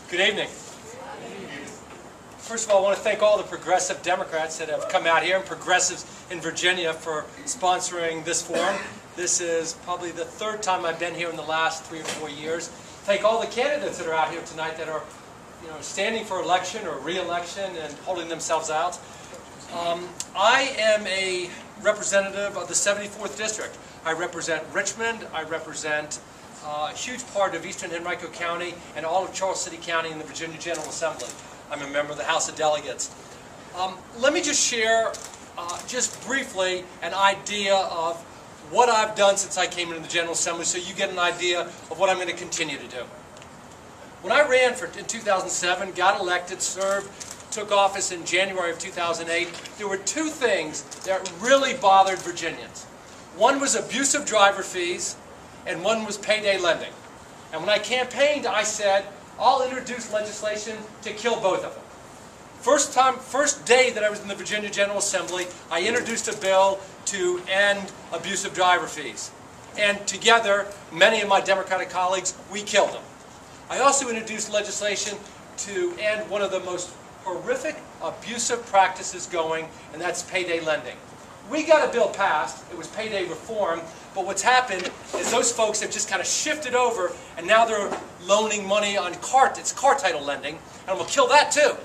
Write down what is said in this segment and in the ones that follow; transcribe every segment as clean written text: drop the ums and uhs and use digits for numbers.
Good evening. First of all, I want to thank all the progressive Democrats that have come out here and progressives in Virginia for sponsoring this forum. This is probably the third time I've been here in the last 3 or 4 years. Thank all the candidates that are out here tonight that are standing for election or re-election and holding themselves out. I am a representative of the 74th District. I represent Richmond. I represent a huge part of eastern Henrico County and all of Charles City County in the Virginia General Assembly. I'm a member of the House of Delegates. Let me just share, just briefly, an idea of what I've done since I came into the General Assembly so you get an idea of what I'm going to continue to do. When I ran in 2007, got elected, served, took office in January of 2008, there were two things that really bothered Virginians. One was abusive driver fees, and one was payday lending. And when I campaigned, I said, I'll introduce legislation to kill both of them. First day that I was in the Virginia General Assembly, I introduced a bill to end abusive driver fees. And together, many of my Democratic colleagues, we killed them. I also introduced legislation to end one of the most horrific abusive practices going, and that's payday lending. We got a bill passed, it was payday reform, but what's happened is those folks have just kind of shifted over, and now they're loaning money on it's car title lending, and I'm going to kill that too.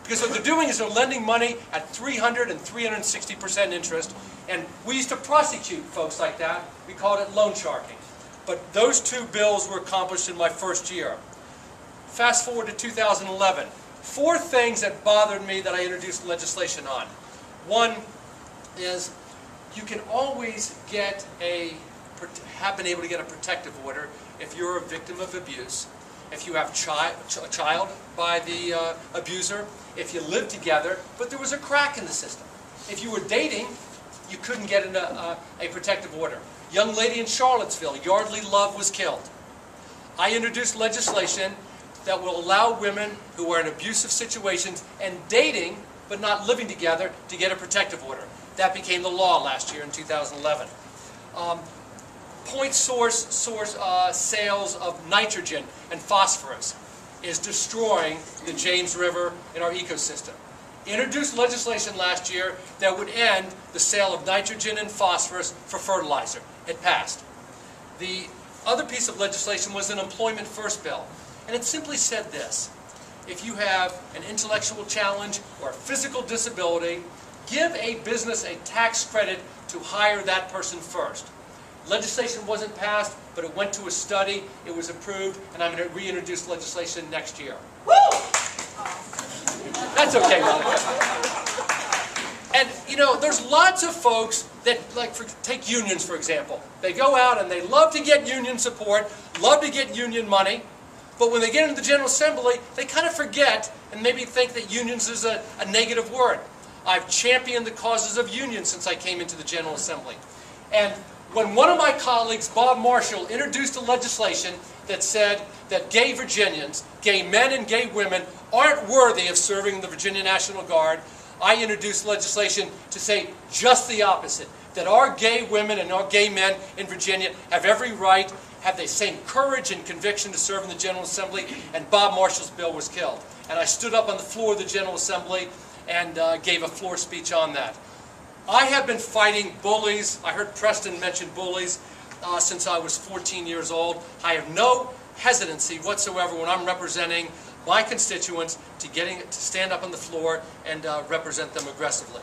Because what they're doing is they're lending money at 300 and 360% interest, and we used to prosecute folks like that. We called it loan sharking. But those two bills were accomplished in my first year. Fast forward to 2011. 4 things that bothered me that I introduced legislation on. One is you can always have been able to get a protective order if you're a victim of abuse, if you have a child by the abuser, if you live together, but there was a crack in the system. If you were dating, you couldn't get a protective order. Young lady in Charlottesville, Yardley Love, was killed. I introduced legislation that will allow women who are in abusive situations and dating, but not living together, to get a protective order. That became the law last year in 2011. Point source sales of nitrogen and phosphorus is destroying the James River in our ecosystem. Introduced legislation last year that would end the sale of nitrogen and phosphorus for fertilizer. It passed. The other piece of legislation was an Employment First bill, and it simply said this: if you have an intellectual challenge or a physical disability, give a business a tax credit to hire that person first. Legislation wasn't passed, but it went to a study, it was approved, and I'm going to reintroduce legislation next year. Woo! That's okay, Monica. And, there's lots of folks that, take unions, for example. They go out and they love to get union support, love to get union money, but when they get into the General Assembly, they kind of forget and maybe think that unions is a negative word. I've championed the causes of unions since I came into the General Assembly. And when one of my colleagues, Bob Marshall, introduced a legislation that said that gay Virginians, gay men and gay women, aren't worthy of serving the Virginia National Guard, I introduced legislation to say just the opposite, that our gay women and our gay men in Virginia have every right, have the same courage and conviction to serve in the General Assembly, and Bob Marshall's bill was killed. And I stood up on the floor of the General Assembly and gave a floor speech on that. I have been fighting bullies. I heard Preston mention bullies since I was 14 years old. I have no hesitancy whatsoever when I'm representing my constituents to stand up on the floor and represent them aggressively.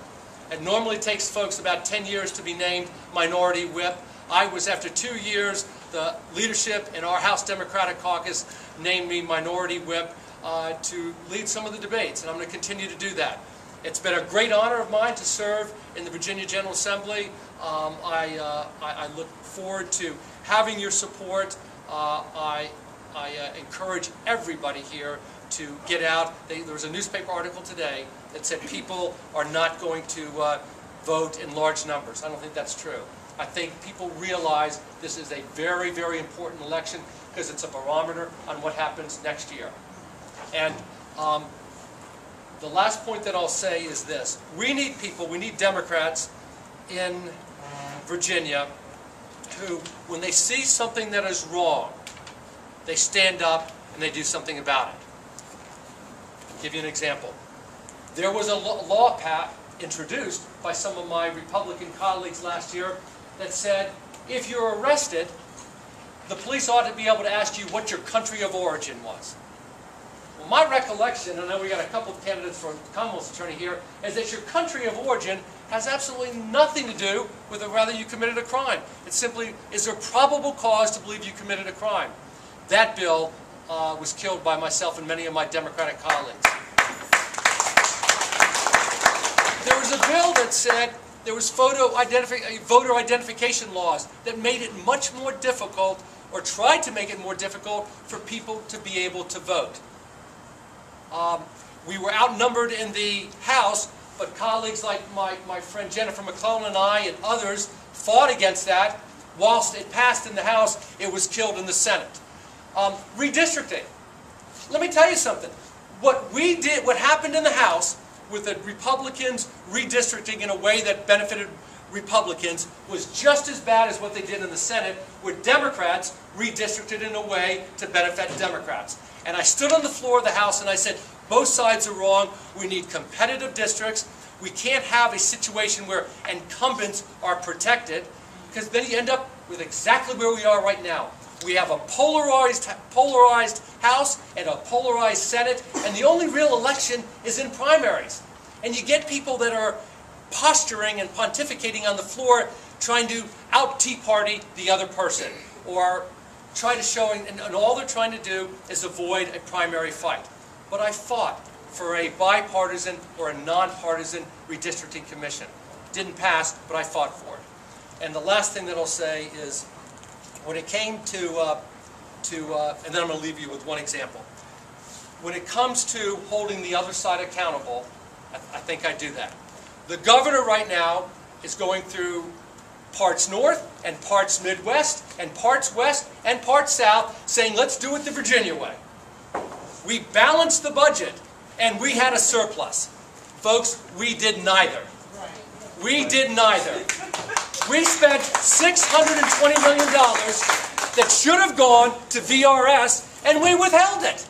It normally takes folks about 10 years to be named minority whip. I was, after 2 years, the leadership in our House Democratic Caucus named me minority whip to lead some of the debates, and I'm going to continue to do that. It's been a great honor of mine to serve in the Virginia General Assembly. I look forward to having your support. I encourage everybody here to get out. There was a newspaper article today that said people are not going to vote in large numbers. I don't think that's true. I think people realize this is a very, very important election because it's a barometer on what happens next year. And the last point that I'll say is this. We need people, we need Democrats in Virginia who, when they see something that is wrong, they stand up and they do something about it. give you an example. There was a law introduced by some of my Republican colleagues last year that said, if you're arrested, the police ought to be able to ask you what your country of origin was. Well, my recollection, and I know we got a couple of candidates for Commonwealth's attorney here, is that your country of origin has absolutely nothing to do with whether you committed a crime. It simply, is there probable cause to believe you committed a crime? That bill was killed by myself and many of my Democratic colleagues. There was a bill that said there was voter identification laws that made it much more difficult, or tried to make it more difficult, for people to be able to vote. We were outnumbered in the House, but colleagues like my friend Jennifer McClellan and I and others fought against that. Whilst it passed in the House, it was killed in the Senate. Redistricting. Let me tell you something. What happened in the House with the Republicans redistricting in a way that benefited Republicans was just as bad as what they did in the Senate, where Democrats redistricted in a way to benefit Democrats. And I stood on the floor of the House and I said, both sides are wrong. We need competitive districts. We can't have a situation where incumbents are protected, because then you end up with exactly where we are right now. We have a polarized House and a polarized Senate, and the only real election is in primaries. And you get people that are posturing and pontificating on the floor, trying to out-Tea Party the other person, or try to showing, and all they're trying to do is avoid a primary fight. But I fought for a bipartisan or a nonpartisan redistricting commission. Didn't pass, but I fought for it. And the last thing that I'll say is, when it came to and then I'm going to leave you with one example. When it comes to holding the other side accountable, I think I do that. The governor right now is going through parts north and parts Midwest and parts west and parts south, saying, let's do it the Virginia way. We balanced the budget and we had a surplus. Folks, we did neither. We did neither. We spent $620 million that should have gone to VRS, and we withheld it.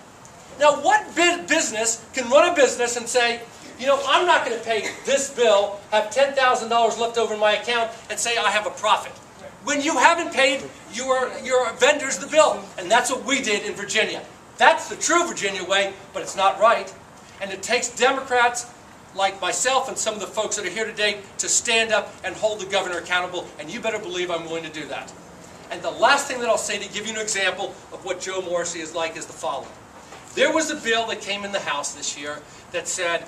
Now, what business can run a business and say, you know, I'm not going to pay this bill, have $10,000 left over in my account, and say I have a profit, when you haven't paid your vendors the bill? And that's what we did in Virginia. That's the true Virginia way, but it's not right. And it takes Democrats like myself and some of the folks that are here today to stand up and hold the governor accountable, and you better believe I'm willing to do that. And the last thing that I'll say to give you an example of what Joe Morrissey is like is the following. There was a bill that came in the House this year that said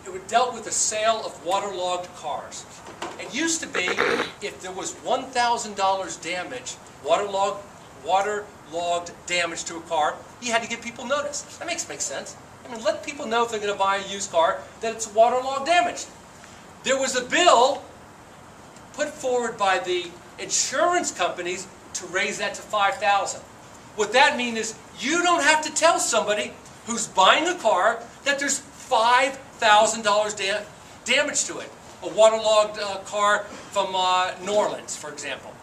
it dealt with the sale of waterlogged cars. It used to be if there was $1,000 damage, waterlogged damage to a car, you had to give people notice. That makes sense. I mean, let people know if they're going to buy a used car that it's waterlogged damaged. There was a bill put forward by the insurance companies to raise that to $5,000. What that means is you don't have to tell somebody who's buying a car that there's $5,000 damage to it. A waterlogged car from New Orleans, for example.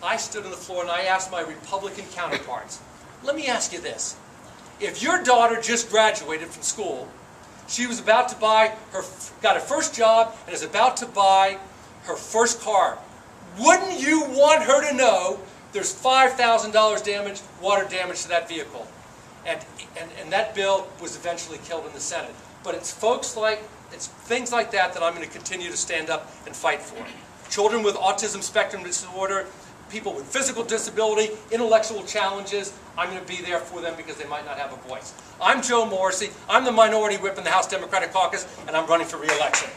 I stood on the floor and I asked my Republican counterparts, let me ask you this. If your daughter just graduated from school, she was about to got her first job and is about to buy her first car, wouldn't you want her to know there's $5,000 water damage to that vehicle? And that bill was eventually killed in the Senate. But it's things like that that I'm going to continue to stand up and fight for. Children with autism spectrum disorder, people with physical disability, intellectual challenges, I'm going to be there for them because they might not have a voice. I'm Joe Morrissey. I'm the minority whip in the House Democratic Caucus, and I'm running for re-election.